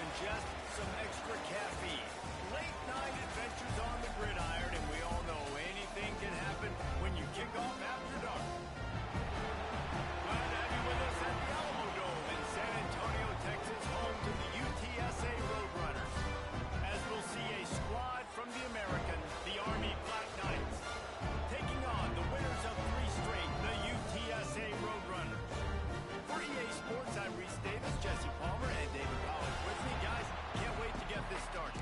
ingest some extra caffeine. Late night adventures on the gridiron, and we all know anything can happen when you kick off after dark. Glad to have you with us at the Alamo Dome in San Antonio, Texas, home to the UTSA Roadrunners. As we'll see a squad from the American, the Army Black Knights, taking on the winners of 3 straight, the UTSA Roadrunners. For EA Sports, I'm Reese Davis, Jesse Palmer, and David Powell with me. Guys, can't wait to get this started.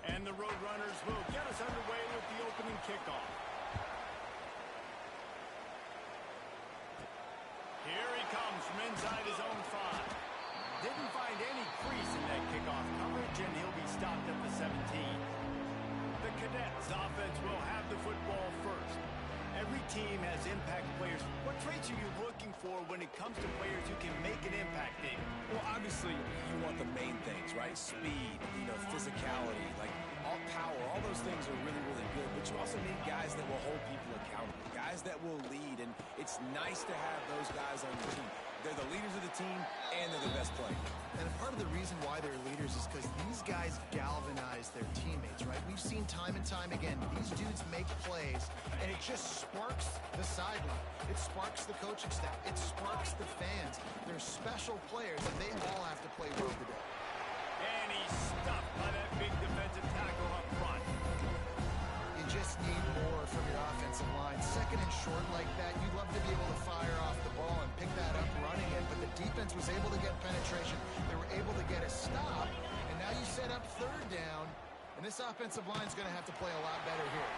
And the Roadrunners will get us underway with the opening kickoff. Here he comes from inside his own 5. Didn't find any crease in that kickoff coverage, and he'll be stopped at the 17. The Cadets offense will have the football first. Every team has impact players. What traits are you looking for when it comes to players who can make an impact, Dave? Well, obviously, you want the main things, right? Speed, physicality, like all power. All those things are really, really good. But you also need guys that will hold people accountable, guys that will lead. And it's nice to have those guys on your team. They're the leaders of the team, and they're the best players. And part of the reason why they're leaders is because these guys galvanize their teammates, right? We've seen time and time again, these dudes make plays, and it just sparks the sideline. It sparks the coaching staff. It sparks the fans. They're special players, and they all have to play well today. And he's stuffed by that big defensive tackle up front. You just need more from your offensive line. Second and short like that, you'd love to be able to fire off the ball and pick that up running it, but the defense was able to get penetration. They were able to get a stop, and now you set up 3rd down, and this offensive line is going to have to play a lot better here.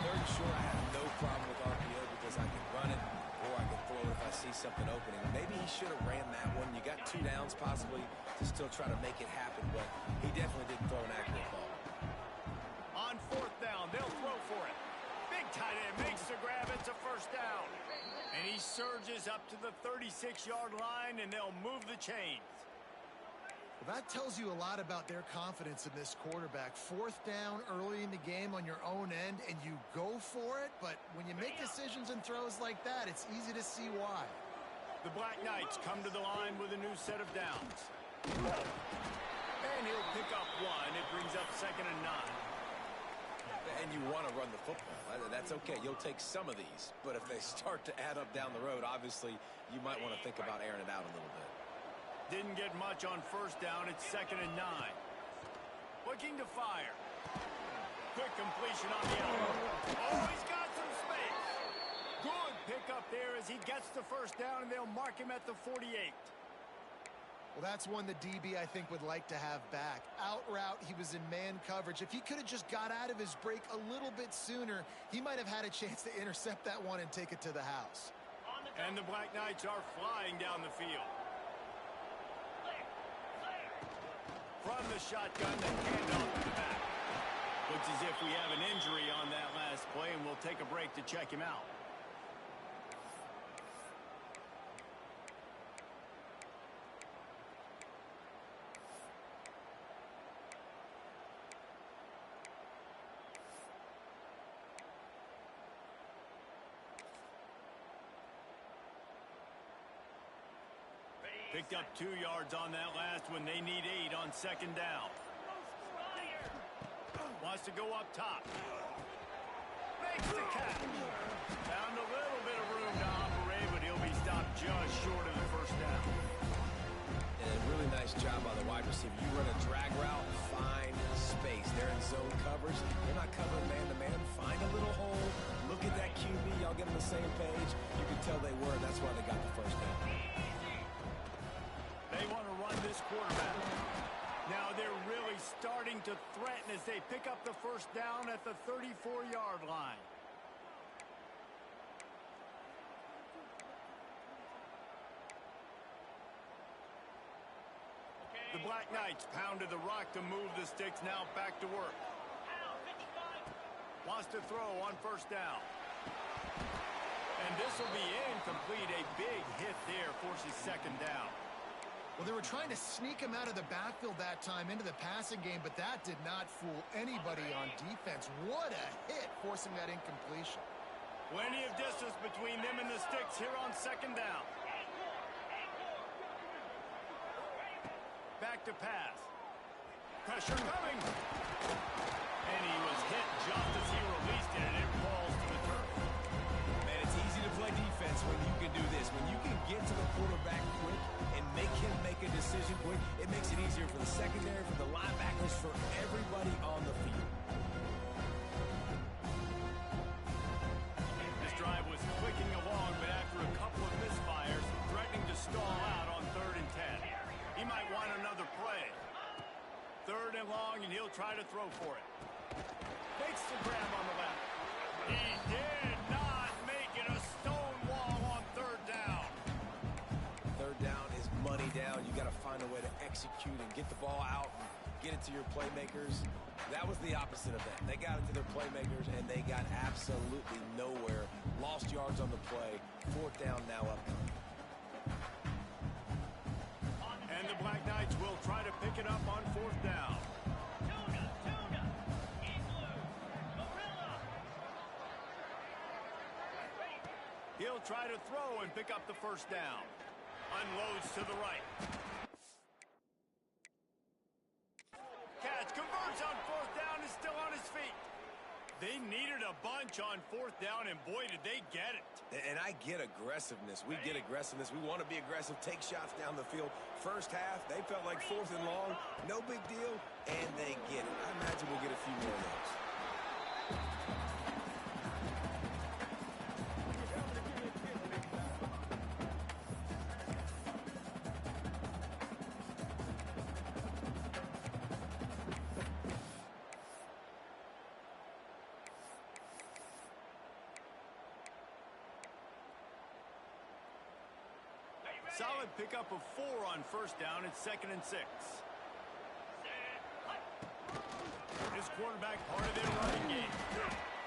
3rd and short, I have no problem with RPO because I can run it or I can throw it if I see something opening. Maybe he should have ran that one. You got 2 downs possibly to still try to make it happen, but he definitely didn't throw an accurate ball. On 4th down, they'll throw for it. Big tight end makes the grab. It's a 1st down. And he surges up to the 36-yard line, and they'll move the chains. Well, that tells you a lot about their confidence in this quarterback. 4th down early in the game on your own end, and you go for it. But when you make decisions and throws like that, it's easy to see why. The Black Knights come to the line with a new set of downs. And he'll pick up 1. It brings up 2nd and 9. And you want to run the football. That's okay. You'll take some of these. But if they start to add up down the road, obviously, you might want to think about airing it out a little bit. Didn't get much on 1st down. It's 2nd and 9. Looking to fire. Quick completion on the elbow. Oh, he's got some space. Good pickup there as he gets the 1st down, and they'll mark him at the 48. Well, that's one the DB, I think, would like to have back. Out route, he was in man coverage. If he could have just got out of his break a little bit sooner, he might have had a chance to intercept that one and take it to the house. And the Black Knights are flying down the field. From the shotgun, the handoff to the back. Looks as if we have an injury on that last play, and we'll take a break to check him out. Picked up 2 yards on that last one. They need 8 on 2nd down. Wants to go up top. Makes the catch. Found a little bit of room to operate, but he'll be stopped just short of the 1st down. And a really nice job by the wide receiver. You run a drag route, find space. They're in zone coverage. They're not covering man-to-man. Find a little hole. Look at that QB. Y'all get on the same page. You can tell they were, and that's why they got the 1st down. They want to run this quarterback. Now they're really starting to threaten as they pick up the 1st down at the 34-yard line. The Black Knights pounded the rock to move the sticks, now back to work. Wants to throw on first down. And this will be incomplete. A big hit there forces second down. Well, they were trying to sneak him out of the backfield that time into the passing game, but that did not fool anybody on defense. What a hit, forcing that incompletion. Plenty of distance between them and the sticks here on second down. Back to pass. Pressure coming. And he was hit just as he released it, and it falls to the turf. Man, it's easy to play defense when you can do this. When you can get to the quarterback quick and make him make a decision quick, it makes it easier for the secondary, for the linebackers, for everybody on the field. This drive was clicking along, but after a couple of misfires, threatening to stall out on 3rd and 10. He might want another play. 3rd and long, and he'll try to throw for it. Makes the grab on the left. He did not make it a stone wall on 3rd down. 3rd down is money down. You got to find a way to execute and get the ball out and get it to your playmakers. That was the opposite of that. They got it to their playmakers, and they got absolutely nowhere. Lost yards on the play. 4th down now up. And the Black Knights will try to pick it up on 4th down. He'll try to throw and pick up the 1st down. Unloads to the right. Catch, converts on 4th down, is still on his feet. They needed a bunch on 4th down, and boy, did they get it. And I get aggressiveness. We get aggressiveness. We want to be aggressive, take shots down the field. First half, they felt like 4th and long. No big deal, and they get it. I imagine we'll get a few more of those. Solid pickup of 4 on 1st down. It's 2nd and 6. This quarterback part of their running game.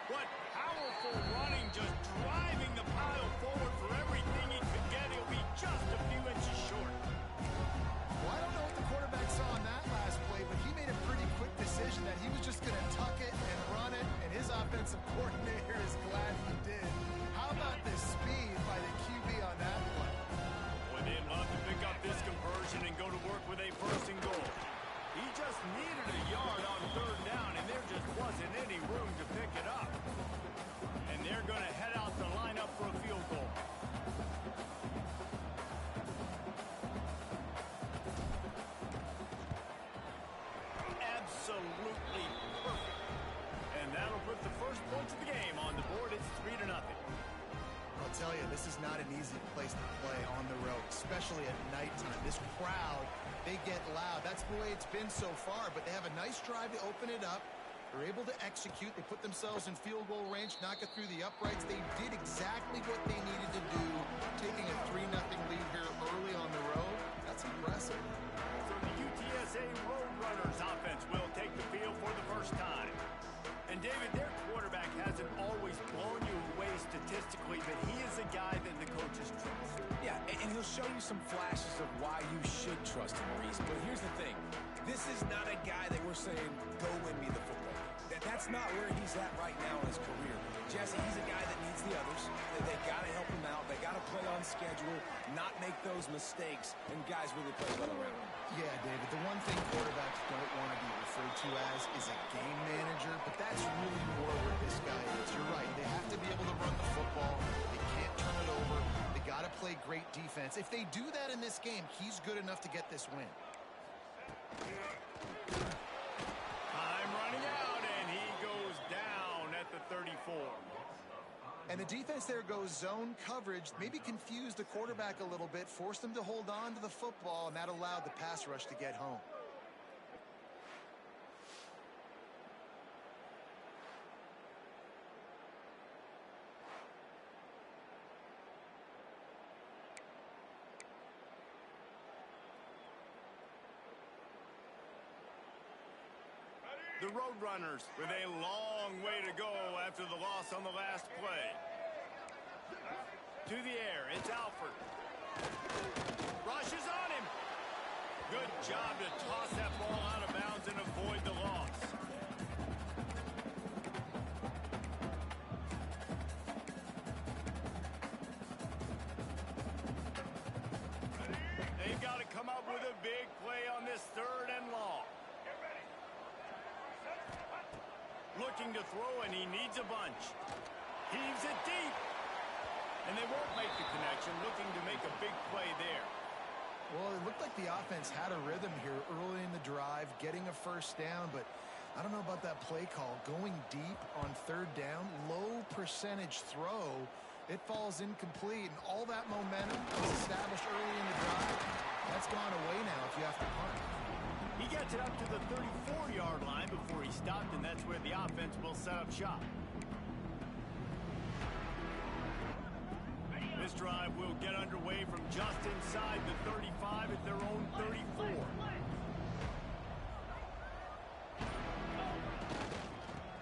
What powerful running, just driving the pile forward for everything he could get. He'll be just a few inches short. Well, I don't know what the quarterback saw on that last play, but he made a pretty quick decision that he was just going to tuck it and run it, and his offensive coordinator is glad he did. How about the speed by the QB on that play? They'd love to pick up this conversion and go to work with a 1st and goal. He just needed a yard on 3rd down, and there just wasn't any room to pick it up. And they're going to head out to line up for a field goal. Absolutely perfect. And that'll put the first points of the game on the board. It's 3-0. I'll tell you, this is not an easy place to play on the road, especially at nighttime. This crowd, they get loud. That's the way it's been so far, but they have a nice drive to open it up. They're able to execute. They put themselves in field goal range, knock it through the uprights. They did exactly what they needed to do, taking a 3-0 lead here early on the road. That's impressive. So the UTSA Roadrunners offense will take the field for the first time. And David, their quarterback hasn't always blown you away statistically, but he is a guy that the coaches trust. Yeah, and he'll show you some flashes of why you should trust him, Reese. But here's the thing. This is not a guy that we're saying, go win me the football game. That's not where he's at right now in his career. Jesse, he's a guy that needs the others. They've got to help him out. They got to play on schedule, not make those mistakes, and guys really play well around him. Yeah, David, the one thing quarterbacks don't want to be referred to as is a game manager, but that's really more where this guy is. You're right. They have to be able to run the football. They can't turn it over. They got to play great defense. If they do that in this game, he's good enough to get this win. Time running out, and he goes down at the 34. And the defense there goes zone coverage, maybe confused the quarterback a little bit, forced him to hold on to the football, and that allowed the pass rush to get home. The Roadrunners with a long way to go after the loss on the last play. To the air, it's Alford. Rushes on him. Good job to toss that ball out of bounds and avoid the loss. They've got to come up with a big play on this 3rd and long. Looking to throw, and he needs a bunch. Heaves it deep. And they won't make the connection, looking to make a big play there. Well, it looked like the offense had a rhythm here early in the drive, getting a first down, but I don't know about that play call. Going deep on 3rd down, low percentage throw, it falls incomplete, and all that momentum was established early in the drive. That's gone away now if you have to punt. He gets it up to the 34-yard line before he stopped, and that's where the offense will set up shop. This drive will get underway from just inside the 35 at their own 34.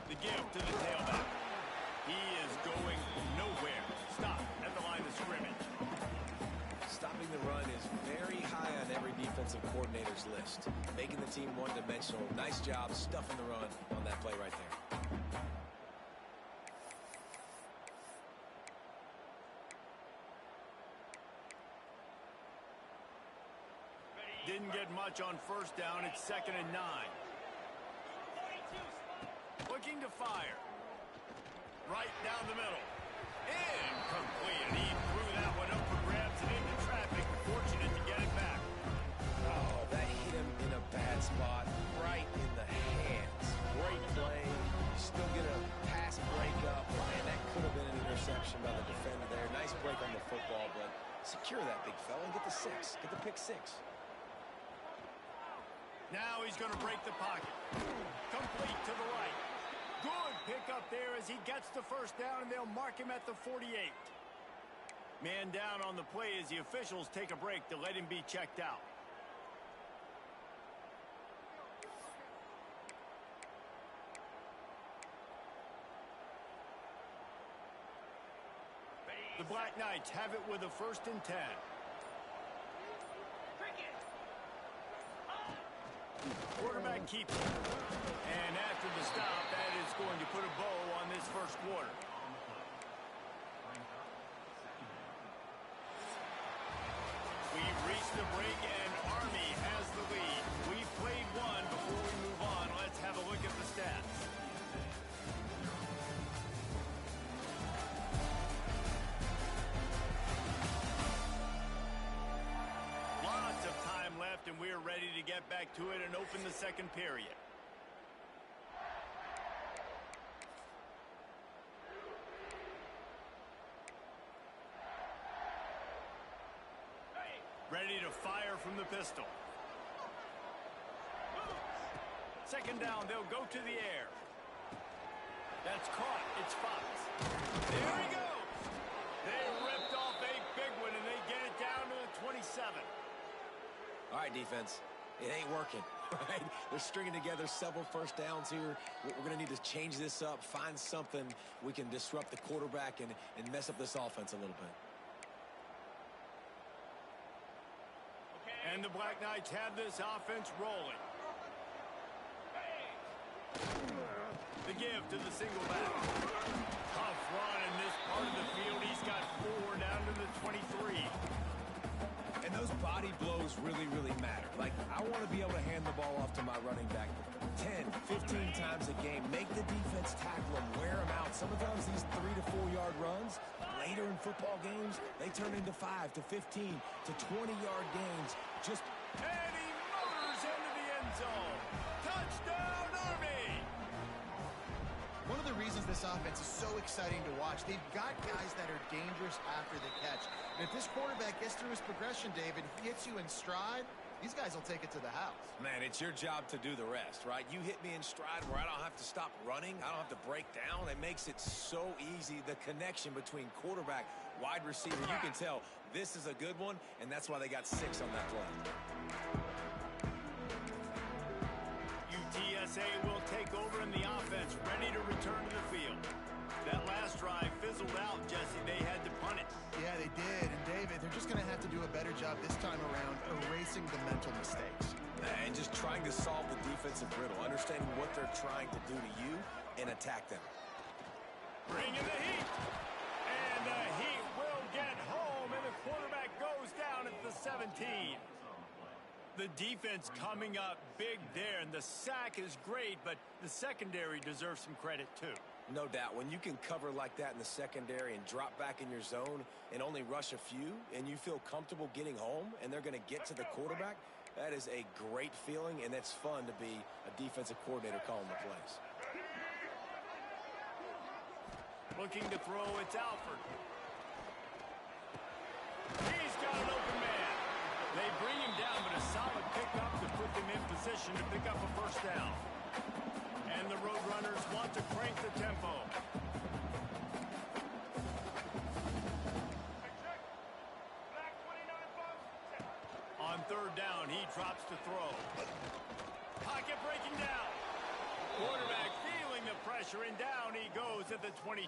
The give to the tailback. He is going nowhere. Stop at the line of scrimmage. Stopping the run is very high on every defensive coordinator's list. Making the team one-dimensional. Nice job stuffing the run on that play right there. Didn't get much on 1st down. It's 2nd and 9. Looking to fire. Right down the middle. Incomplete. And he threw that one up for grabs and into traffic. Fortunate to get it back. Oh, that hit him in a bad spot. Right in the hands. Great play. Still get a pass break up. Man, that could have been an interception by the defender there. Nice break on the football, but secure that big fella and get the 6. Get the pick 6. Now he's going to break the pocket. Complete to the right. Good pickup there as he gets the first down, and they'll mark him at the 48. Man down on the play as the officials take a break to let him be checked out. The Black Knights have it with a 1st and 10. Quarterback keeps it. And after the stop, that is going to put a bow on this 1st quarter. We've reached the break, and Army has the lead. We've played one. Before we move on, let's have a look at the stats. Lots of time left, and we're ready to get back to it and open the 2nd period. Ready to fire from the pistol. 2nd down, they'll go to the air. That's caught. It's Fox. There he goes. They ripped off a big one, and they get it down to the 27. All right, defense. It ain't working, right? They're stringing together several first downs here. We're going to need to change this up, find something we can disrupt the quarterback and mess up this offense a little bit. And the Black Knights have this offense rolling. The give to the single back. Tough run in this part of the field. He's got 4 down to the 23. And those body blows really, really matter. Like, I want to be able to hand the ball off to my running back 10, 15 times a game. Make the defense tackle him, wear him out. Sometimes these 3 to 4 yard runs, later in football games, they turn into 5 to 15 to 20-yard gains. Just and he motors into the end zone. Touchdown, Army! One of the reasons this offense is so exciting to watch, they've got guys that are dangerous after the catch. And if this quarterback gets through his progression, David, he hits you in stride, these guys will take it to the house. Man, it's your job to do the rest, right? You hit me in stride where I don't have to stop running. I don't have to break down. It makes it so easy, the connection between quarterback, wide receiver. You can tell this is a good one, and that's why they got 6 on that play. UTSA will take missing the mental mistakes. And just trying to solve the defensive riddle, understanding what they're trying to do to you and attack them. Bringing the heat. And the Heat will get home, and the quarterback goes down at the 17. The defense coming up big there, and the sack is great, but the secondary deserves some credit too. No doubt. When you can cover like that in the secondary and drop back in your zone and only rush a few, and you feel comfortable getting home, and they're going to get to the quarterback, that is a great feeling, and it's fun to be a defensive coordinator calling the plays. Looking to throw, it's Alford. He's got an open man. They bring him down, but a solid pickup to put them in position to pick up a first down. And the Roadrunners want to crank the tempo. On third down, he drops to throw. Pocket breaking down. Quarterback feeling the pressure, and down he goes at the 22.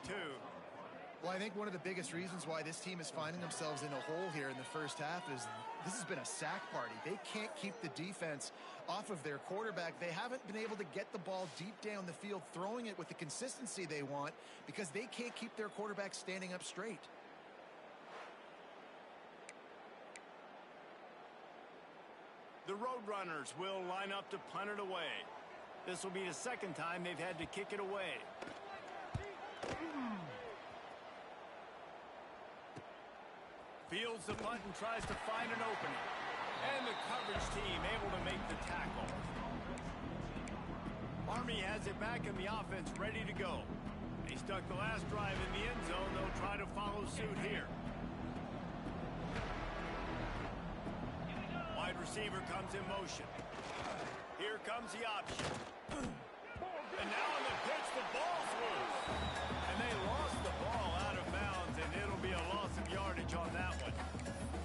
Well, I think one of the biggest reasons why this team is finding themselves in a hole here in the first half is this has been a sack party. They can't keep the defense off of their quarterback. They haven't been able to get the ball deep down the field, throwing it with the consistency they want, because they can't keep their quarterback standing up straight. The Roadrunners will line up to punt it away. This will be the second time they've had to kick it away. Fields the punt and tries to find an opening. And the coverage team able to make the tackle. Army has it back in the offense, ready to go. They stuck the last drive in the end zone. They'll try to follow suit here. Wide receiver comes in motion. Here comes the option. And now on the pitch, the ball's loose. And they lost the ball out of bounds, and it'll be a loss of yardage on that one.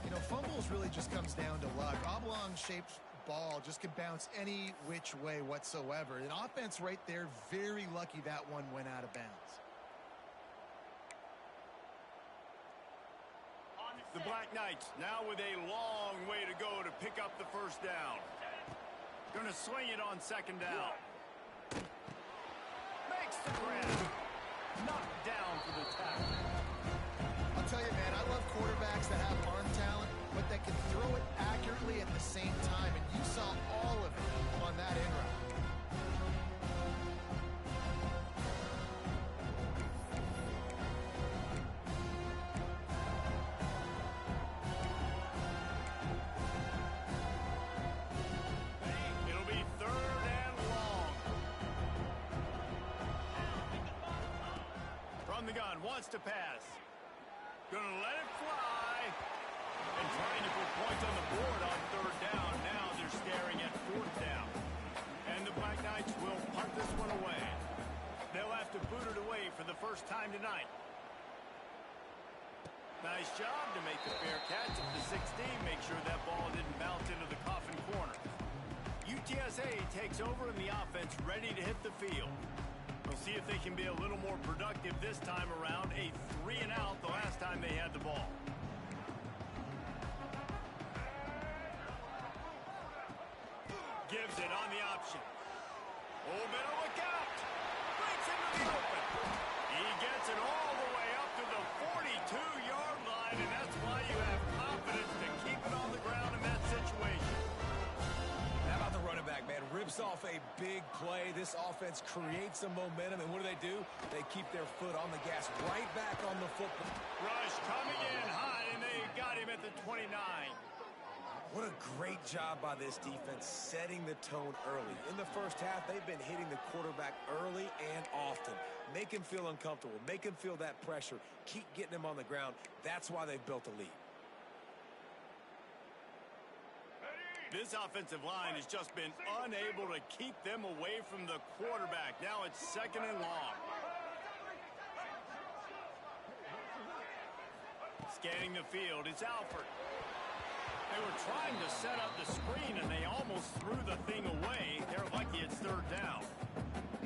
You know, fumbles really just comes down to luck. Oblong-shaped ball just can bounce any which way whatsoever. An offense right there, very lucky that one went out of bounds. The Black Knights now with a long way to go to pick up the first down. Gonna swing it on second down. Makes the grab. Knocked down for the tackle. I'll tell you, man, I love quarterbacks that have arm talent, but that can throw it accurately at the same time, and you saw all of it on that end route. The gun wants to pass. Gonna let it fly. And trying to put points on the board on third down. Now they're staring at fourth down. And the Black Knights will punt this one away. They'll have to boot it away for the first time tonight. Nice job to make the fair catch at the 16. Make sure that ball didn't bounce into the coffin corner. UTSA takes over in the offense, ready to hit the field. We'll see if they can be a little more productive this time around. A 3-and-out the last time they had the ball. Gives it on the option. Oh, better look out. Breaks into the open. He gets it all the way up to the 42-yard line, and that's why you have confidence to keep it on the ground in that situation. How about the running back, man? Rips off a big play. This offense creates some momentum, and what do? They keep their foot on the gas right back on the football. Rush coming in high, and they got him at the 29. What a great job by this defense setting the tone early. In the first half, they've been hitting the quarterback early and often. Make him feel uncomfortable. Make him feel that pressure. Keep getting him on the ground. That's why they've built a lead. This offensive line has just been unable to keep them away from the quarterback. Now it's second and long. Scanning the field, it's Alford. They were trying to set up the screen, and they almost threw the thing away. They're lucky it's third down.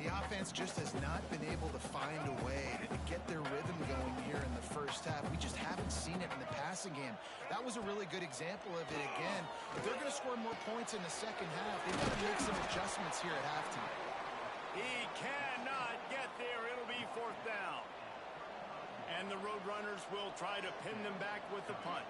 The offense just has not been able to find a way to get their rhythm going here in the first half. We just haven't seen it in the passing game. That was a really good example of it again. If they're going to score more points in the second half. They've got to make some adjustments here at halftime. He cannot get there. It'll be fourth down. And the Roadrunners will try to pin them back with the punt.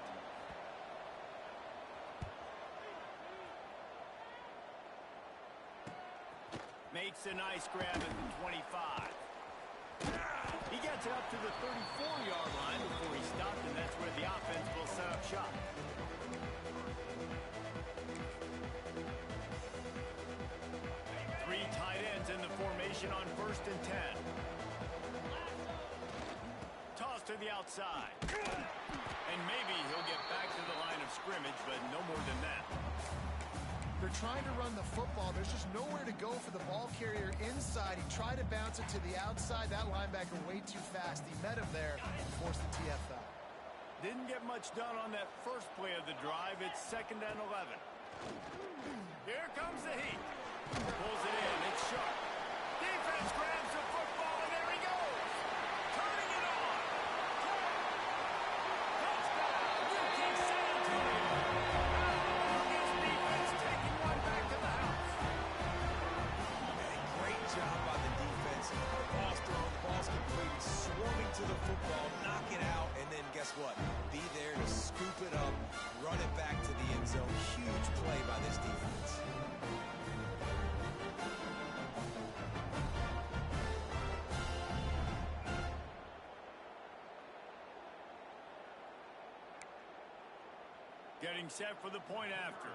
Makes a nice grab at the 25. He gets it up to the 34-yard line before he stopped, and that's where the offense will set up shop. Three tight ends in the formation on 1st and 10. Toss to the outside. And maybe he'll get back to the line of scrimmage, but no more than that. They're trying to run the football. There's just nowhere to go for the ball carrier inside. He tried to bounce it to the outside. That linebacker way too fast. He met him there and forced the TFL. Didn't get much done on that first play of the drive. It's 2nd and 11. Here comes the heat. Pulls it in. It's sharp. Defense grabs the football, and there he goes. Turning it on. Touchdown. Utsa San Antonio. This defense taking one back to the house. Great job by the defense. The ball's thrown, the ball's completed, swarming to the football, knock it out, and then guess what? Be there to scoop it up, run it back to the end zone. Huge play by this defense. Getting set for the point after.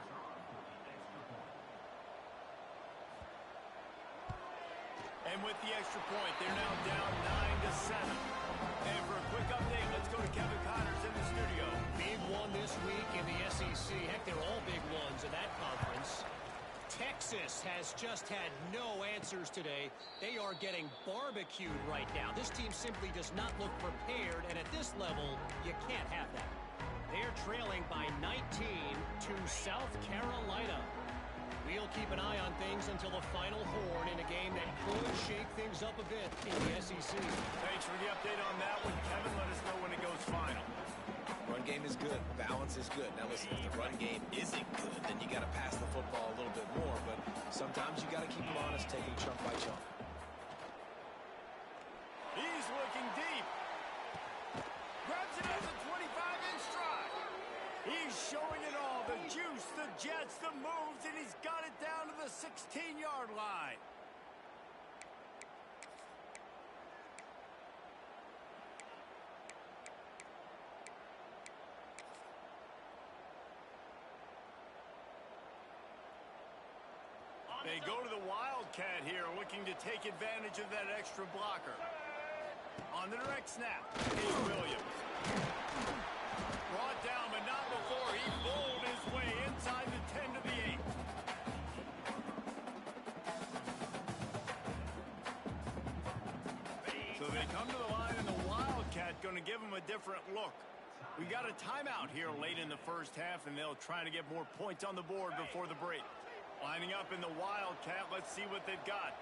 And with the extra point, they're now down 9-7. And for a quick update, let's go to Kevin Connors in the studio. Big one this week in the SEC. Heck, they're all big ones in that conference. Texas has just had no answers today. They are getting barbecued right now. This team simply does not look prepared, and at this level, you can't have that. They're trailing by 19 to South Carolina. We'll keep an eye on things until the final horn in a game that could shake things up a bit in the SEC. Thanks for the update on that one, Kevin. Let us know when it goes final. Run game is good. Balance is good. Now listen, if the run game isn't good, then you got to pass the football a little bit more. But sometimes you got to keep them honest, taking chunk by chunk. He's looking deep. Grabs it at the 25-inch stride. He's showing it all. The juice, the jets, the moves, and he's got it down to the 16-yard line. They go to the Wildcat here, looking to take advantage of that extra blocker. On the direct snap, here's Williams. Brought down, but not before he bowled his way inside the 10 to the 8. So they come to the line, and the Wildcat going to give them a different look. We got a timeout here late in the first half, and they'll try to get more points on the board before the break. Lining up in the Wildcat, let's see what they've got.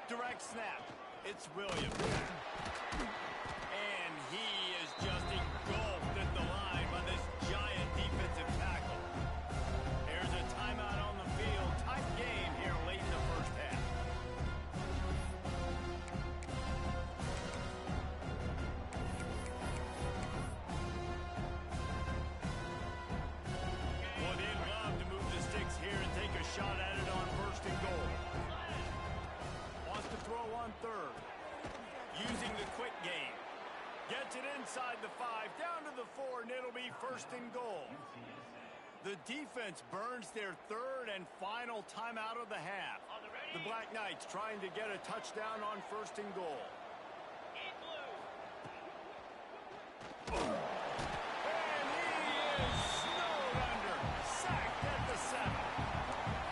Direct snap. It's Williams. And he is just engulfed at the line by this giant defensive tackle. There's a timeout on the field. Tight game here late in the first half. Well, they'd love to move the sticks here and take a shot at it on 1st and goal. Wants to throw on 3rd. Using the quick game. Gets it inside the 5, down to the 4, and it'll be 1st and goal. The defense burns their 3rd and final timeout of the half. The Black Knights trying to get a touchdown on 1st and goal. And he is snowed under. Sacked at the 7.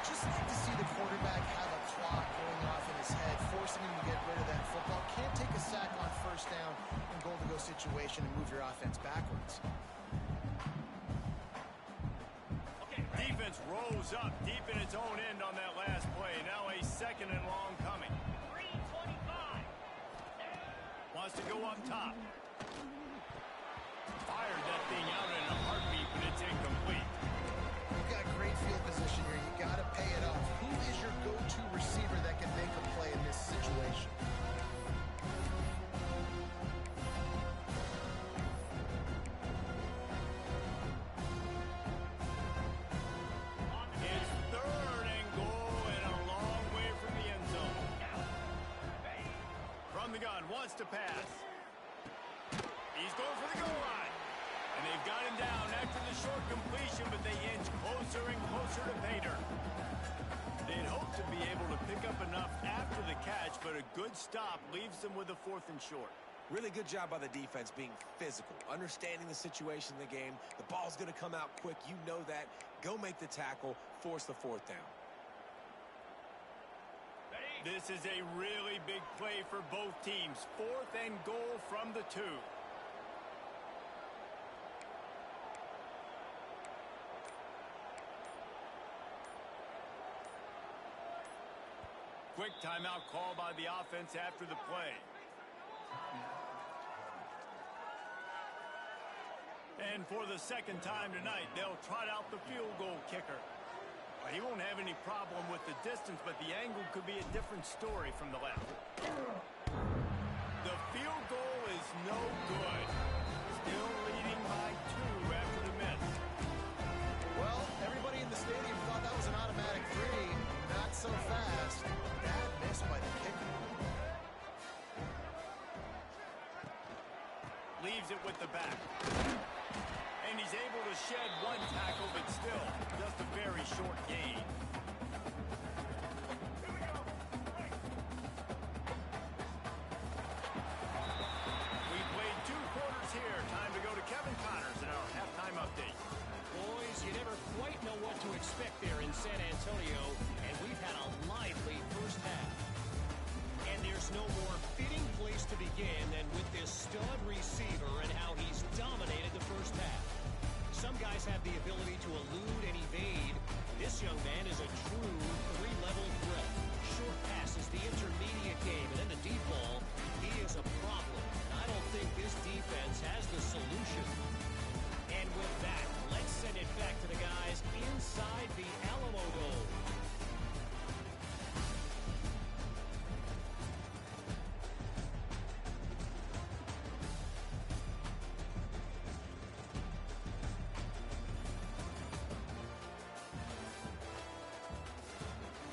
Just like to see the quarterback have a clock going off in his head, forcing him to get rid of that football. Can't take a sack on 1st down in goal-to-go situation and move your offense backwards. Defense rose up deep in its own end on that last play. Now a 2nd and long coming. 3:25. Wants to go up top. Fired that thing out to pass. He's going for the goal line. And they've got him down after the short completion, but they inch closer and closer to pay dirt. They'd hoped to be able to pick up enough after the catch, but a good stop leaves them with a 4th and short. Really good job by the defense being physical, understanding the situation in the game. The ball's going to come out quick. You know that. Go make the tackle, force the 4th down. This is a really big play for both teams. 4th and goal from the 2. Quick timeout call by the offense after the play. And for the 2nd time tonight, they'll trot out the field goal kicker. He won't have any problem with the distance, but the angle could be a different story from the left. The field goal is no good. Still leading by 2 after the miss. Well, everybody in the stadium thought that was an automatic 3. Not so fast. Bad miss by the kicker. Leaves it with the back. And he's able to shed 1 tackle, but still just a very short gain. We played 2 quarters here. Time to go to Kevin Connors in our halftime update. Boys, you never quite know what to expect there in San Antonio, and we've had a lively first half. And there's no more fitting place to begin than with this stud receiver and how he's dominated the first half. Some guys have the ability to elude and evade. This young man is a true 3-level threat. Short passes, the intermediate game, and then the deep ball. He is a problem, and I don't think this defense has the solution. And with that, let's send it back to the guys inside the Alamo Dome.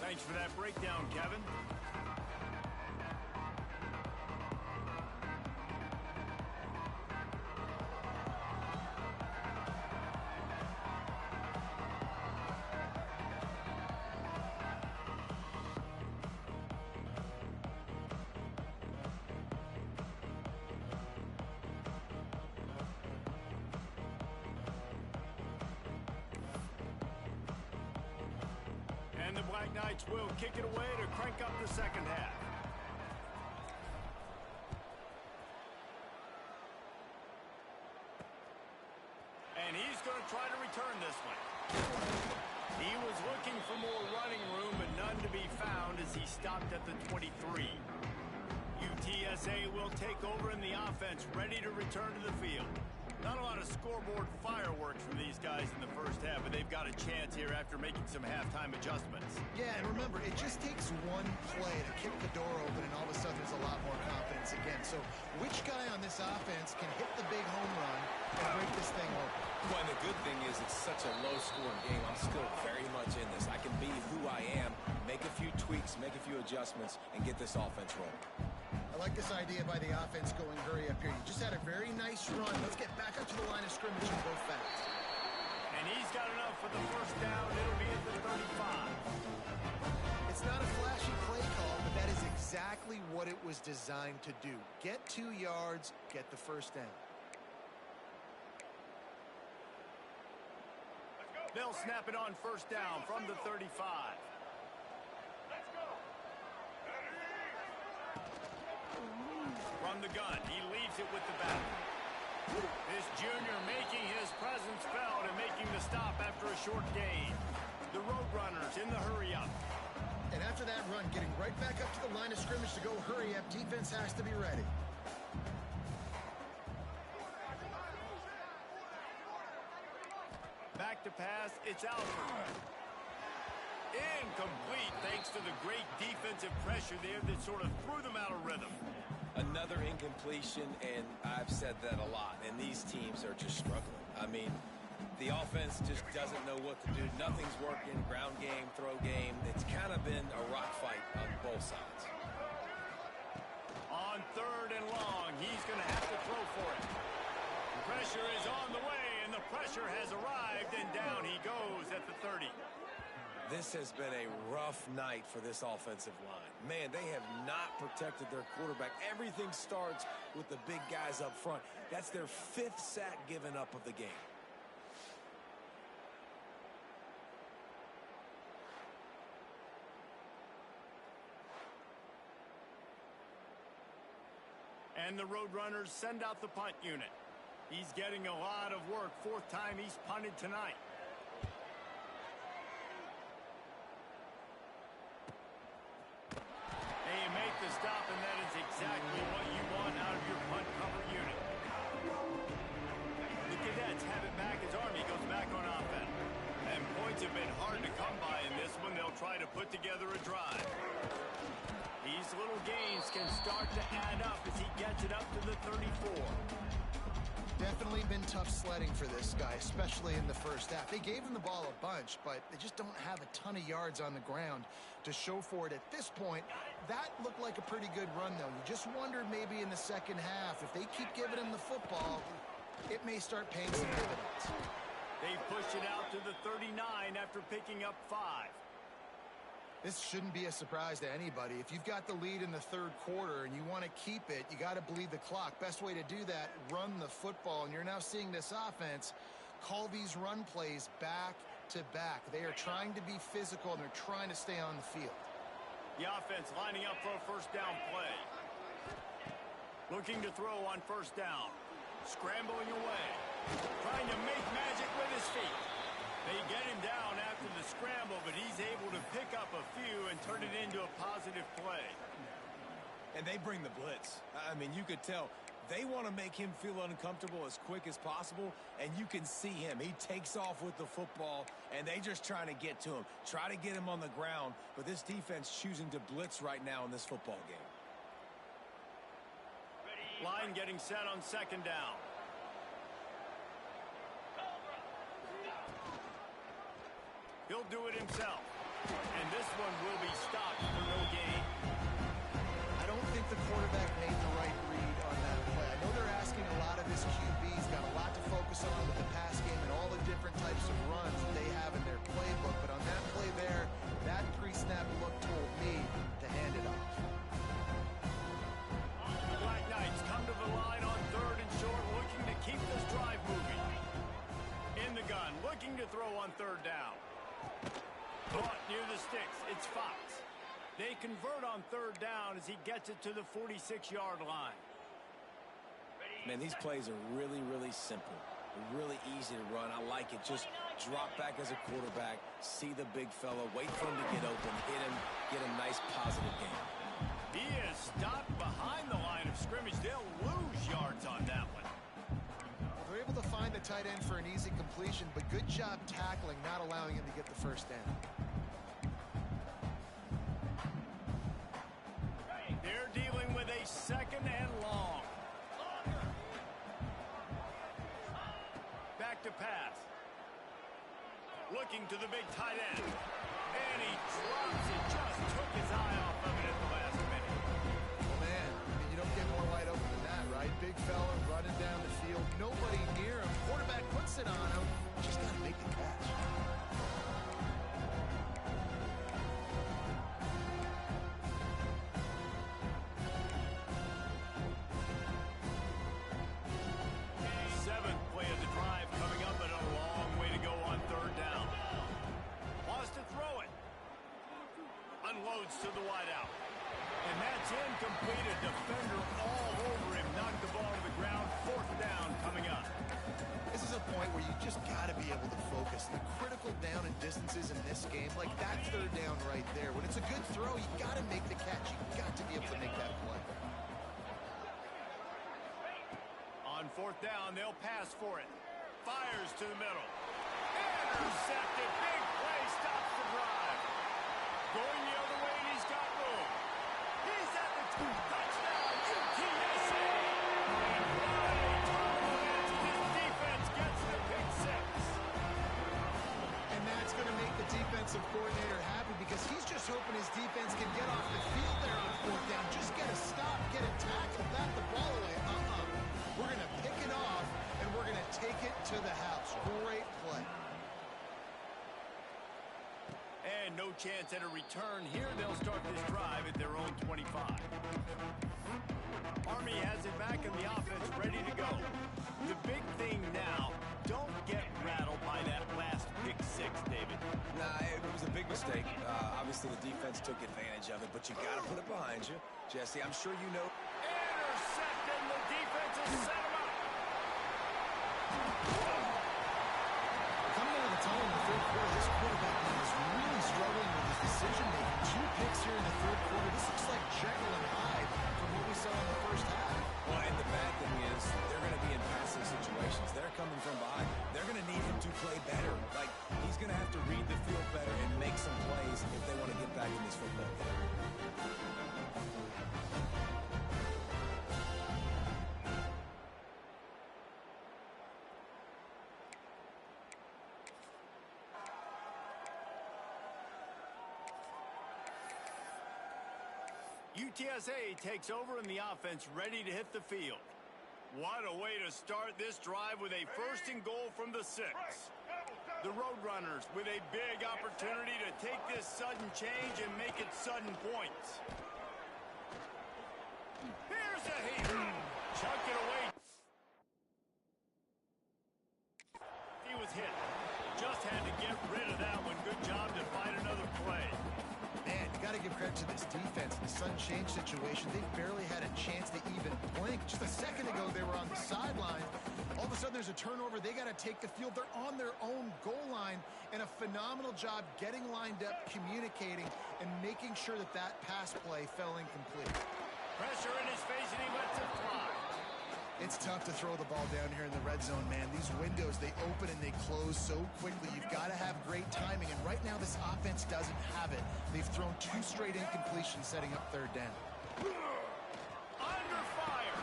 Thanks for that breakdown, Kevin. And the Black Knights will kick it away to crank up the 2nd half. And he's going to try to return this one. He was looking for more running room, but none to be found as he stopped at the 23. UTSA will take over in the offense, ready to return to the field. Not a lot of scoreboard fireworks from these guys in the first half, but they've got a chance here after making some halftime adjustments. Yeah, and remember, it just takes 1 play to kick the door open, and all of a sudden there's a lot more confidence again. So which guy on this offense can hit the big home run and break this thing open? Well, and the good thing is it's such a low-scoring game. I'm still very much in this. I can be who I am, make a few tweaks, make a few adjustments, and get this offense rolling. I like this idea by the offense going hurry up here. You just had a very nice run. Let's get back up to the line of scrimmage and go fast. And he's got enough for the 1st down. It'll be at the 35. It's not a flashy play call, but that is exactly what it was designed to do. Get 2 yards, get the 1st down. They'll snap it on 1st down from the 35. From the gun, he leaves it with the back. This junior making his presence felt and making the stop after a short gain. The Roadrunners in the hurry-up. And after that run, getting right back up to the line of scrimmage to go hurry up, defense has to be ready. Back to pass, it's Alford. Incomplete thanks to the great defensive pressure there that sort of threw them out of rhythm. Another incompletion, and I've said that a lot, and these teams are just struggling. I mean, the offense just doesn't know what to do. Nothing's working, ground game, throw game. It's kind of been a rock fight on both sides. On on 3rd and long. He's going to have to throw for it. Pressure is on the way, and the pressure has arrived, and down he goes at the 30. This has been a rough night for this offensive line. Man, they have not protected their quarterback. Everything starts with the big guys up front. That's their 5th sack given up of the game. And the Roadrunners send out the punt unit. He's getting a lot of work. 4th time he's punted tonight. They make the stop, and that is exactly what you want out of your punt cover unit. The Cadets have it back as Army goes back on offense. And points have been hard to come by in this one. They'll try to put together a drive. These little gains can start to add up as he gets it up to the 34. Definitely been tough sledding for this guy, especially in the first half. They gave him the ball a bunch, but they just don't have a ton of yards on the ground to show for it at this point. That looked like a pretty good run, though. You just wonder maybe in the second half, if they keep giving him the football, it may start paying some dividends. They push it out to the 39 after picking up 5. This shouldn't be a surprise to anybody. If you've got the lead in the 3rd quarter and you want to keep it, you got to bleed the clock. Best way to do that, run the football. And you're now seeing this offense call these run plays back to back. They are trying to be physical, and they're trying to stay on the field. The offense lining up for a 1st down play. Looking to throw on 1st down. Scrambling away. Trying to make magic with his feet. They get him down after the scramble, but he's able to pick up a few and turn it into a positive play. And they bring the blitz. I mean, you could tell they want to make him feel uncomfortable as quick as possible, and you can see him. He takes off with the football, and they just trying to get to him, try to get him on the ground, but this defense choosing to blitz right now in this football game. Line getting set on 2nd down. He'll do it himself. And this one will be stopped for no gain. I don't think the quarterback made the right read on that play. I know they're asking a lot of his QBs, got a lot to focus on with the pass game and all the different types of runs that they have in their playbook. But on that play there, that pre-snap look told me to hand it off. The Black Knights come to the line on 3rd and short, looking to keep this drive moving. In the gun, looking to throw on 3rd down. Caught near the sticks. It's Fox. They convert on 3rd down as he gets it to the 46-yard line. Man, these plays are really, really simple. Really easy to run. I like it. Just drop back as a quarterback, see the big fella, wait for him to get open, hit him, get a nice positive game. He is stopped behind the line of scrimmage. They'll lose yards on that one. They're able to find the tight end for an easy completion, but good job tackling, not allowing him to get the 1st down. They're dealing with a 2nd and long. Back to pass. Looking to the big tight end. And he drops it. Just took his eye off of it at the last minute. Well, man, I mean, you don't get more wide open than that, right? Big fella running down the field. Nobody near him. Quarterback puts it on him. Just got to make the catch. Unloads to the wideout. And that's incomplete. A defender all over him. Knocked the ball to the ground. 4th down coming up. This is a point where you just got to be able to focus. The critical down and distances in this game, like that 3rd down right there. When it's a good throw, you got to make the catch. You got to be able to make that play. On 4th down, they'll pass for it. Fires to the middle. Intercepted. Big play. Stops the drive. Going the other way, and he's got room. He's at the 2. Touchdown, UTSA! And Friday, his defense gets the pick 6. And that's going to make the defensive coordinator happy because he's just hoping his defense can get off the field there on 4th down. Just get a stop, get a tackle. to the house. Great play. And no chance at a return here. They'll start this drive at their own 25. Army has it back in the offense, ready to go. The big thing now, don't get rattled by that last pick six, David. Nah, it was a big mistake. Obviously, the defense took advantage of it, but you got to put it behind you. Jesse, I'm sure you know. Intercepted. The defense has set him up. Coming out of the tunnel in the third quarter, this quarterback is really struggling with his decision-making. 2 picks here in the third quarter. This looks like Jekyll and Hyde from what we saw in the first half. Well, and the bad thing is they're going to be in passing situations. They're coming from behind. They're going to need him to play better. Like, he's going to have to read the field better and make some plays if they want to get back in this football game. UTSA takes over in the offense, ready to hit the field. What a way to start this drive with a 1st and goal from the 6. The Roadrunners with a big opportunity to take this sudden change and make it sudden points. Here's a heat. Chuck it away. He was hit. Just had to get rid of that one. Good job to find another play. Man, you got to give credit to this defense. In the sudden change situation, they barely had a chance to even blink. Just a second ago, they were on the sideline. All of a sudden, there's a turnover. They got to take the field. They're on their own goal line, and a phenomenal job getting lined up, communicating, and making sure that that pass play fell incomplete. Pressure in his face, and he lets it fly. It's tough to throw the ball down here in the red zone, man. These windows, they open and they close so quickly. You've got to have great timing, and right now this offense doesn't have it. They've thrown 2 straight incompletions setting up 3rd down. Under fire.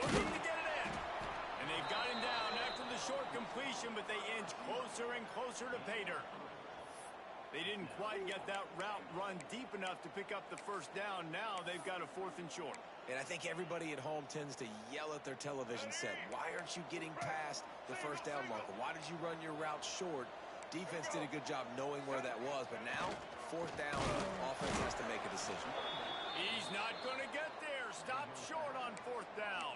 Looking to get it in. And they've got him down after the short completion, but they inch closer and closer to pay dirt. They didn't quite get that route run deep enough to pick up the 1st down. Now they've got a 4th and short. And I think everybody at home tends to yell at their television set. Why aren't you getting past the 1st down marker? Why did you run your route short? Defense did a good job knowing where that was, but now 4th down, offense has to make a decision. He's not going to get there. Stop short on 4th down.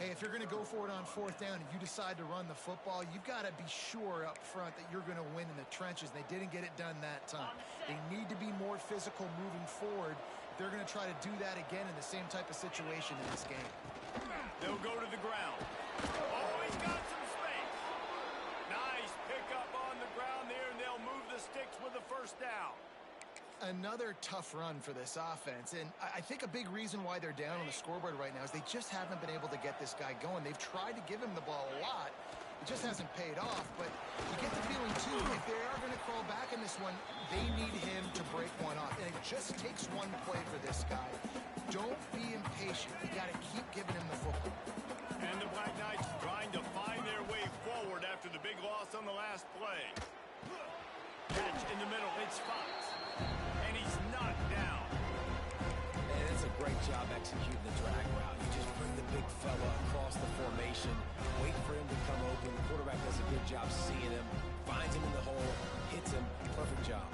Hey, if you're going to go for it on 4th down and you decide to run the football, you've got to be sure up front that you're going to win in the trenches. They didn't get it done that time. They need to be more physical moving forward. They're going to try to do that again in the same type of situation in this game. They'll go to the ground. Oh, he's got some space. Nice pickup on the ground there, and they'll move the sticks with the 1st down. Another tough run for this offense, and I think a big reason why they're down on the scoreboard right now is they just haven't been able to get this guy going. They've tried to give him the ball a lot. It just hasn't paid off, but you get the feeling, too, if they are going to crawl back in this one, they need him to break one off, and it just takes one play for this guy. Don't be impatient. You got to keep giving him the football. And the Black Knights trying to find their way forward after the big loss on the last play. Catch in the middle, it's Fox. And he's knocked down. And it's a great job executing the drag route. You just bring the big fella across the formation, wait for him to come open. The quarterback does a good job seeing him, finds him in the hole, hits him. Perfect job.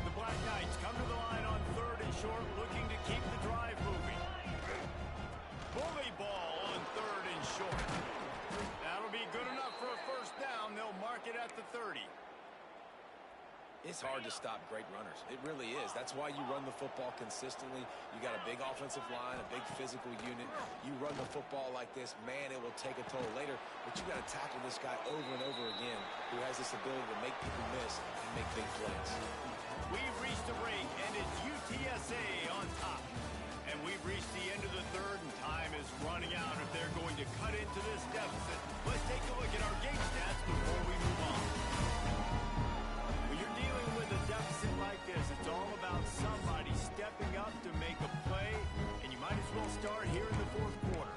The Black Knights come to the line on 3rd and short, looking to keep the drive moving. Bully ball on 3rd and short. That'll be good enough for a 1st down. They'll mark it at the 30. It's hard to stop great runners. It really is. That's why you run the football consistently. You got a big offensive line, a big physical unit. You run the football like this, man, it will take a toll later. But you got to tackle this guy over and over again who has this ability to make people miss and make big plays. We've reached the break, and it's UTSA on top. And we've reached the end of the 3rd, and time is running out if they're going to cut into this deficit. Let's take a look at our game stats before we move on. When you're dealing with a deficit like this, it's all about somebody stepping up to make a play, and you might as well start here in the 4th quarter.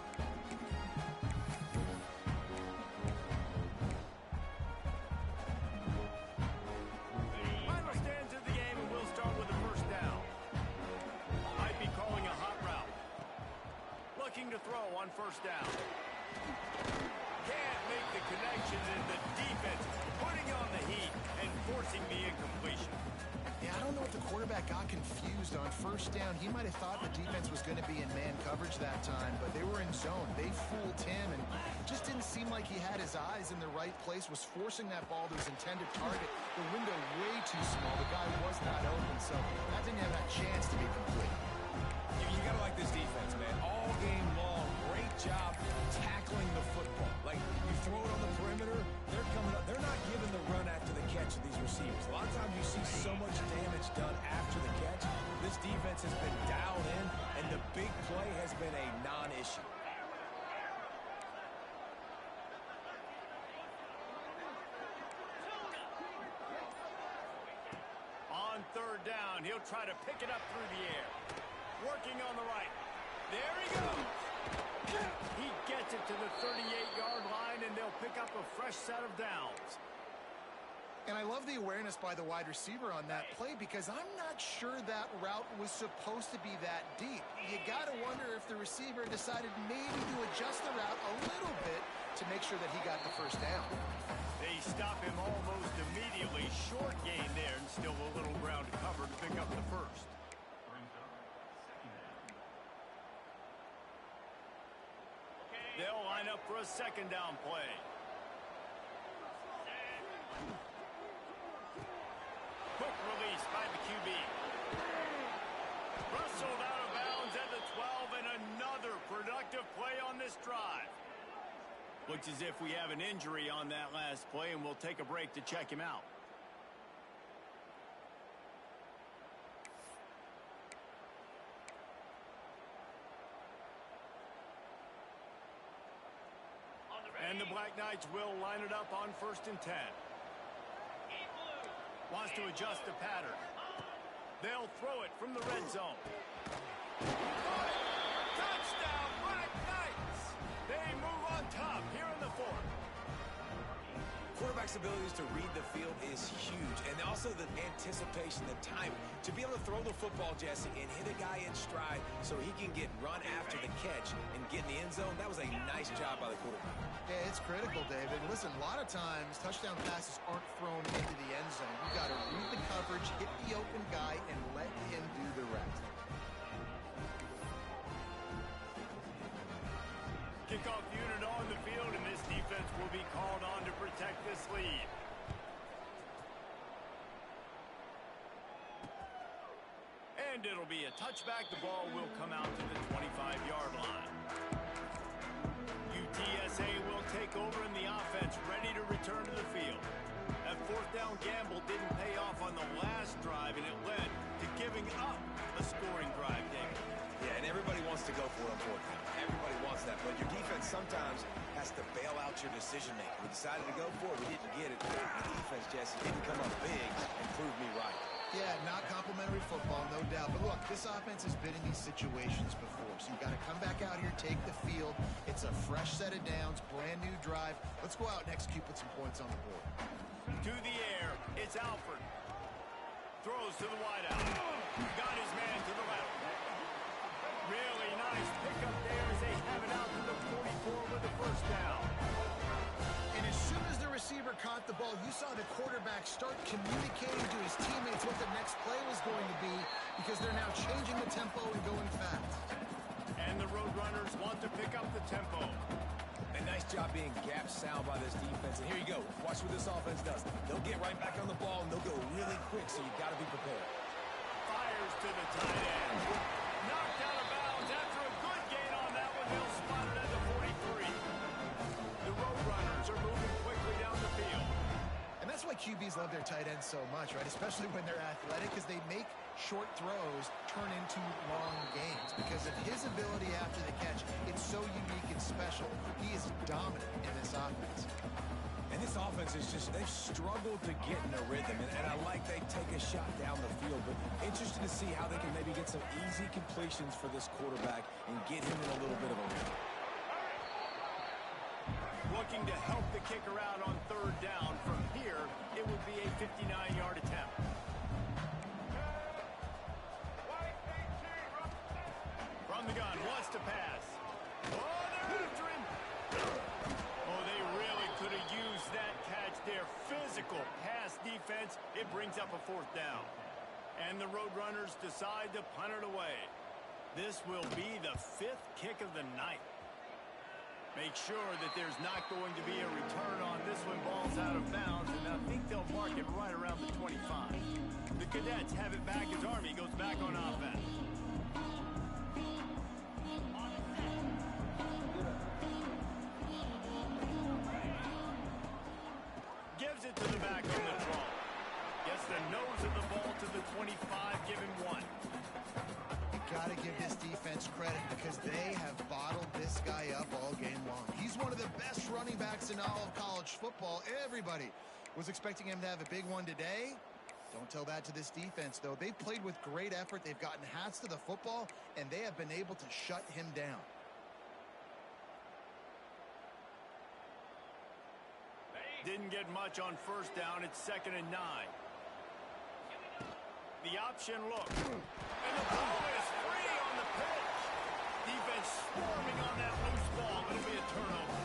Final stands of the game, and we'll first down. Can't make the connection, and the defense putting on the heat and forcing the incompletion. Yeah, I don't know if the quarterback got confused on first down. He might have thought the defense was going to be in man coverage that time, but they were in zone. They fooled him, and it just didn't seem like he had his eyes in the right place, was forcing that ball to his intended target. The window way too small. The guy was not open, so that didn't have that chance to be complete. You got to like this defense, man. All game long, great job tackling the football. Like, you throw it on the perimeter, they're coming up. They're not giving the run after the catch of these receivers. A lot of times you see so much damage done after the catch. This defense has been dialed in, and the big play has been a non-issue. On third down, he'll try to pick it up through the air. Working on the right. There he goes. He gets it to the 38-yard line, and they'll pick up a fresh set of downs. And I love the awareness by the wide receiver on that play because I'm not sure that route was supposed to be that deep. You got to wonder if the receiver decided maybe to adjust the route a little bit to make sure that he got the first down. They stop him almost immediately. Short gain there, and still a little ground to cover to pick up the first. They'll line up for a second down play. Quick release by the QB. Rustled out of bounds at the 12, and another productive play on this drive. Looks as if we have an injury on that last play, and we'll take a break to check him out. And the Black Knights will line it up on 1st and 10. Wants to adjust the pattern. They'll throw it from the red zone. Touchdown, Black Knights! They move on top here in the 4th. Quarterback's abilities to read the field is huge, and also the anticipation, the time to be able to throw the football, Jesse, and hit a guy in stride so he can get run after the catch and get in the end zone. That was a nice job by the quarterback. Yeah, it's critical, David. Listen, a lot of times touchdown passes aren't thrown into the end zone. You got to read the coverage, hit the open guy, and let him do the rest. Kickoff unit on the field, and this defense will be called on to protect this lead. And it'll be a touchback. The ball will come out to the 25-yard line. UTSA will take over in the offense, ready to return to the field. That 4th down gamble didn't pay off on the last drive, and it led to giving up a scoring drive, David. Yeah, and everybody wants to go for it on 4th down. Everybody wants that, but your defense sometimes has to bail out your decision-making. We decided to go for it. We didn't get it. The defense, Jesse, didn't come up big and prove me right. Yeah, not complimentary football, no doubt. But look, this offense has been in these situations before, so you've got to come back out here, take the field. It's a fresh set of downs, brand new drive. Let's go out and execute, put some points on the board. To the air, it's Alford. Throws to the wideout. Got his man to the left. Really nice pickup there as they have it out to the 44 with the first down. And as soon as the receiver caught the ball, you saw the quarterback start communicating to his teammates what the next play was going to be because they're now changing the tempo and going fast. And the Roadrunners want to pick up the tempo. A nice job being gap sound by this defense. And here you go. Watch what this offense does. They'll get right back on the ball, and they'll go really quick, so you've got to be prepared. Fires to the tight end. Knocked out of bounds after a good gain on that one. They'll spot it at the 43. The Roadrunners are moving quickly down the field. And that's why QBs love their tight ends so much, right? Especially when they're athletic, because they make short throws turn into long gains. Because of his ability after the catch, it's so unique and special. He is dominant in this offense. And this offense is just, they've struggled to get in a rhythm. And I like they take a shot down the field. But interested to see how they can maybe get some easy completions for this quarterback and get him in a little bit of a rhythm. Looking to help the kicker out on 3rd down. From here, it would be a 59-yard attempt. From the gun, wants to pass. Oh, there it defense, it brings up a 4th down. And the Roadrunners decide to punt it away. This will be the 5th kick of the night. Make sure that there's not going to be a return on this when ball's out of bounds, and I think they'll mark it right around the 25. The Cadets have it back as Army goes back on offense. Gives it to the back on the draw. Gets the nose of the ball to the 25, giving 1. Got to give this defense credit because they have bottled this guy up all game long. He's one of the best running backs in all of college football. Everybody was expecting him to have a big one today. Don't tell that to this defense, though. They've played with great effort. They've gotten hats to the football, and they have been able to shut him down. Didn't get much on 1st down. It's 2nd and 9. The option look. And the ball is free on the pitch. Defense swarming on that loose ball. It'll be a turnover.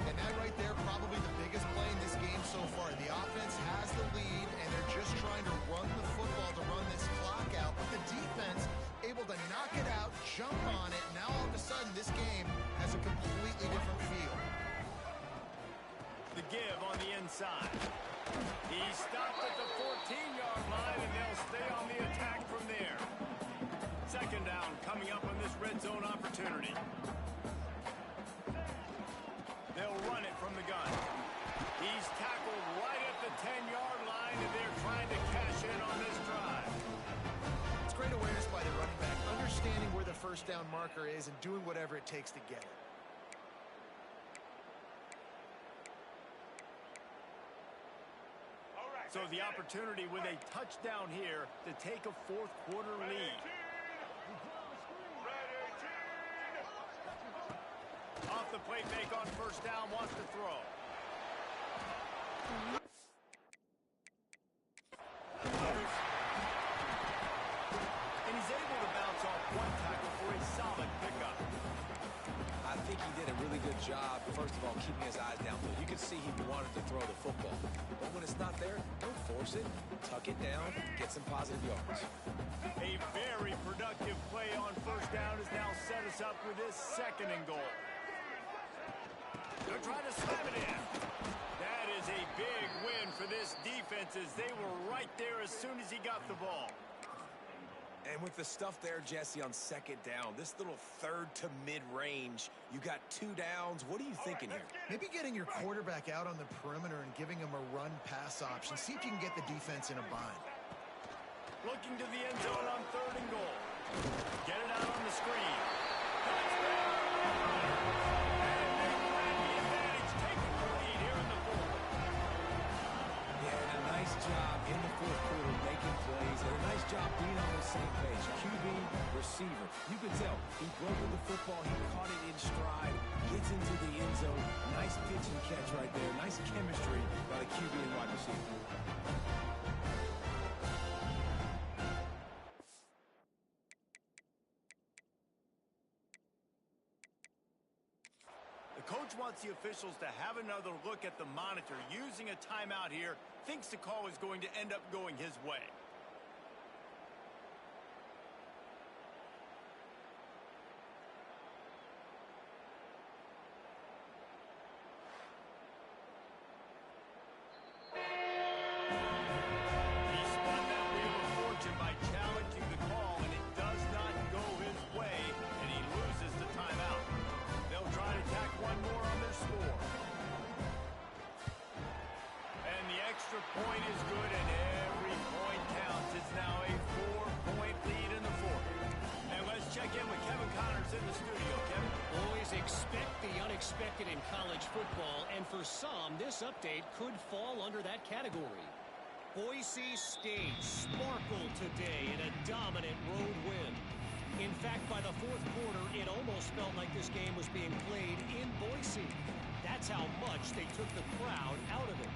And that right there, probably the biggest play in this game so far. The offense has the lead, and they're just trying to run the football to run this clock out. But the defense able to knock it out, jump on it. Now all of a sudden, this game has a completely different feel. The give on the inside. He stopped at the 14-yard line, and they'll stay on the attack from there. 2nd down coming up on this red zone opportunity. They'll run it from the gun. He's tackled right at the 10-yard line, and they're trying to cash in on this drive. It's great awareness by the running back, understanding where the 1st down marker is and doing whatever it takes to get it. So the opportunity with a touchdown here to take a 4th quarter lead. Off the play fake on 1st down, wants to throw. And he's able to bounce off 1 tackle for a solid pickup. I think he did a really good job, first of all, keeping his eyes downfield. You could see he wanted to throw the football. But when it's not there, don't force it. Tuck it down, get some positive yards. A very productive play on 1st down has now set us up with this 2nd and goal. They're trying to slam it in. That is a big win for this defense as they were right there as soon as he got the ball. And with the stuff there, Jesse, on 2nd down, this little 3rd to mid-range, you got 2 downs. What are you thinking here? Maybe getting your quarterback out on the perimeter and giving him a run-pass option. See if you can get the defense in a bind. Looking to the end zone on 3rd and goal. Get it out on the screen. Touchdown! And they grab the advantage, taking the lead here in the 4th. Yeah, and a nice job in the 4th quarter making plays, and a nice job being on the same page. QB, receiver. You can tell he broke with the football, he caught it in stride, gets into the end zone. Nice pitch and catch right there. Nice chemistry by the QB and wide receiver. The coach wants the officials to have another look at the monitor. Using a timeout here, thinks the call is going to end up going his way. He spun that wheel of fortune by challenging the call, and it does not go his way, and he loses the timeout. They'll try to tack one more on their score. And the extra point is good, and every point counts. It's now a 4-point lead in the 4th. And let's check in with Kevin Connors in the studio. Kevin? Always expect the unexpected in college football, and for some, this update could fall under that category. Boise State sparkled today in a dominant road win. In fact, by the 4th quarter, it almost felt like this game was being played in Boise. That's how much they took the crowd out of it.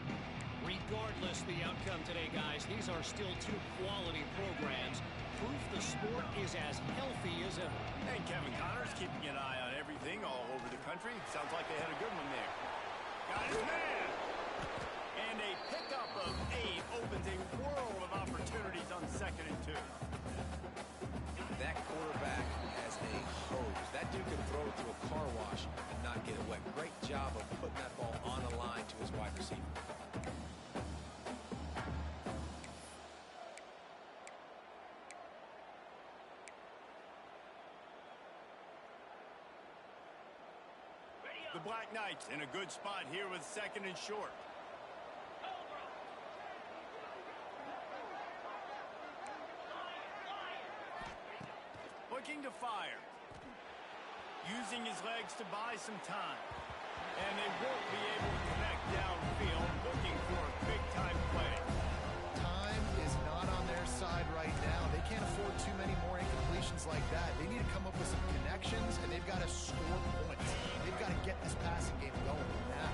Regardless the outcome today, guys, these are still 2 quality programs. Proof the sport is as healthy as ever. And Kevin Connors keeping an eye on everything all over the country. Sounds like they had a good one there. Got his man. And And a pickup of 8 opens a world of opportunities on 2nd and 2. That quarterback has a hose. That dude can throw it through a car wash and not get it wet. Great job of putting that ball on the line to his wide receiver. The Black Knights in a good spot here with 2nd and short. Looking to fire. Using his legs to buy some time. And they won't be able to connect downfield, looking for a big-time play. Time is not on their side right now. They can't afford too many more incompletions like that. They need to come up with some connections, and they've got to score points. They've got to get this passing game going now.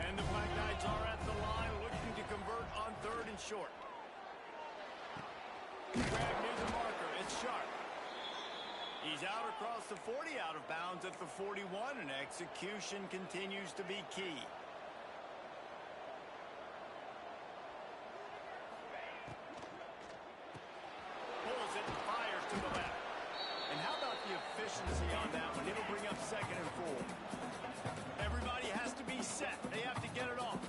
And the Black Knights are at the line looking to convert on 3rd and short. Grab near the marker. It's Sharp. He's out across the 40, out of bounds at the 41, and execution continues to be key. Pulls it, fires to the left. And how about the efficiency on that one? It'll bring up 2nd and 4. Everybody has to be set. They have to get it off.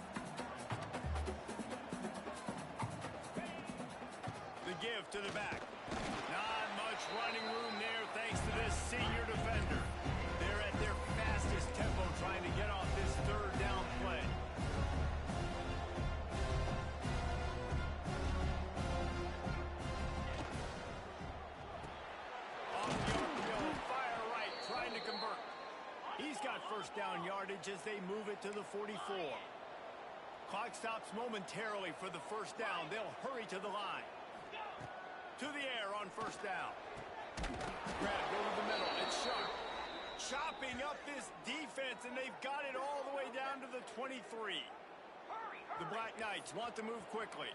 The give to the back. Not much running room there thanks to this senior defender. They're at their fastest tempo trying to get off this 3rd down play. Off the RPO, fire right, trying to convert. He's got 1st down yardage as they move it to the 44. Clock stops momentarily for the 1st down. They'll hurry to the line. To the air on 1st down. Grab over the middle. It's Sharp. Chopping up this defense, and they've got it all the way down to the 23. The Black Knights want to move quickly.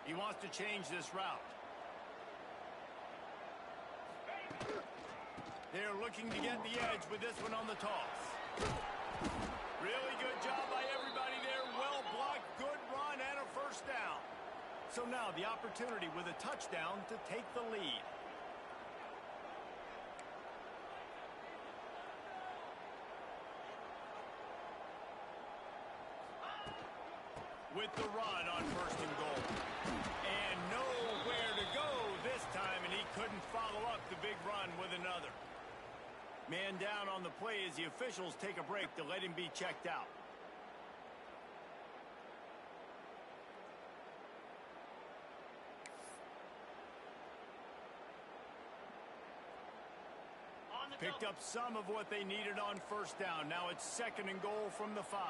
He wants to change this route. They're looking to get the edge with this one on the toss. Really good job by everybody there. Well blocked, good run, and a 1st down. So now the opportunity with a touchdown to take the lead. With the run on 1st and goal. And nowhere to go this time, and he couldn't follow up the big run with another. Man down on the play as the officials take a break to let him be checked out. Picked up some of what they needed on 1st down. Now it's 2nd and goal from the 5.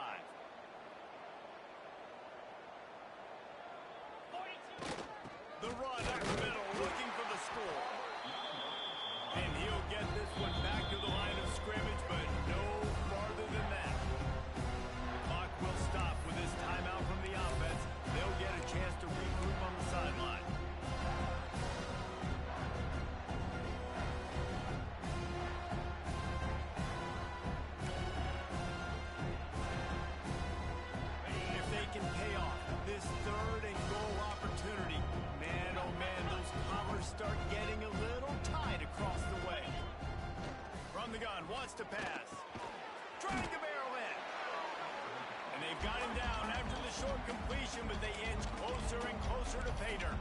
The run up the middle, looking for the score. And he'll get this one back to the line of scrimmage, but no farther than that. Clock will stop with this timeout from the offense. They'll get a chance to regroup on the sideline. Start getting a little tight across the way. From the gun, wants to pass. Trying to barrel in. And they've got him down after the short completion, but they inch closer and closer to pay dirt.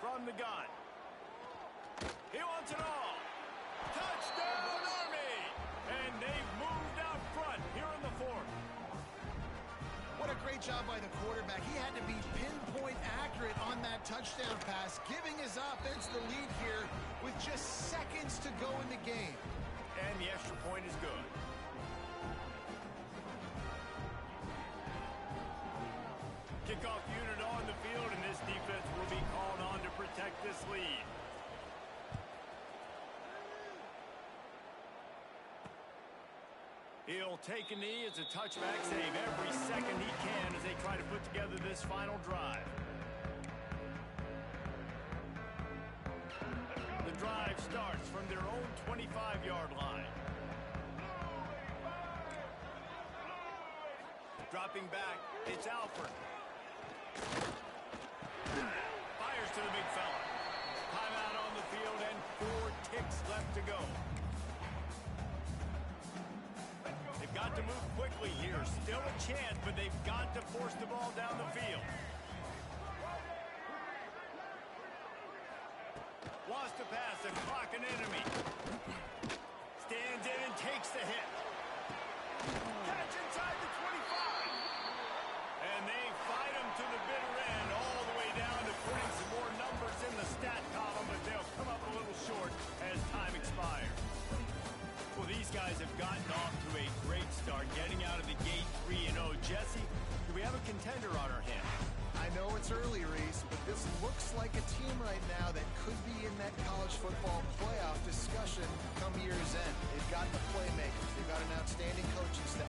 From the gun. He wants it all. Touchdown, Army! And they've moved out front here in the 4th. What a great job by the quarterback. He had to be pinpoint accurate on that touchdown pass, giving his offense the lead here with just seconds to go in the game. And the extra point is good. Kickoff unit on the field, and this defense will be called on to protect this lead. He'll take a knee as a touchback, save every second he can as they try to put together this final drive. starts from their own 25-yard line. Dropping back, it's Alford. Fires to the big fella. Timeout on the field and 4 ticks left to go. They've got to move quickly here. Still a chance, but they've got to force the ball down the field. Lost a pass and clock an enemy. Stands in and takes the hit. Catch inside the 25. And they fight him to the bitter end, all the way down to putting some more numbers in the stat column, but they'll come up a little short as time expires. Well, these guys have gotten off to a great start, getting out of the gate 3-0. Jesse, do we have a contender on our hands? I know it's early, Reese, but this looks like a team right now that could be in that college football playoff discussion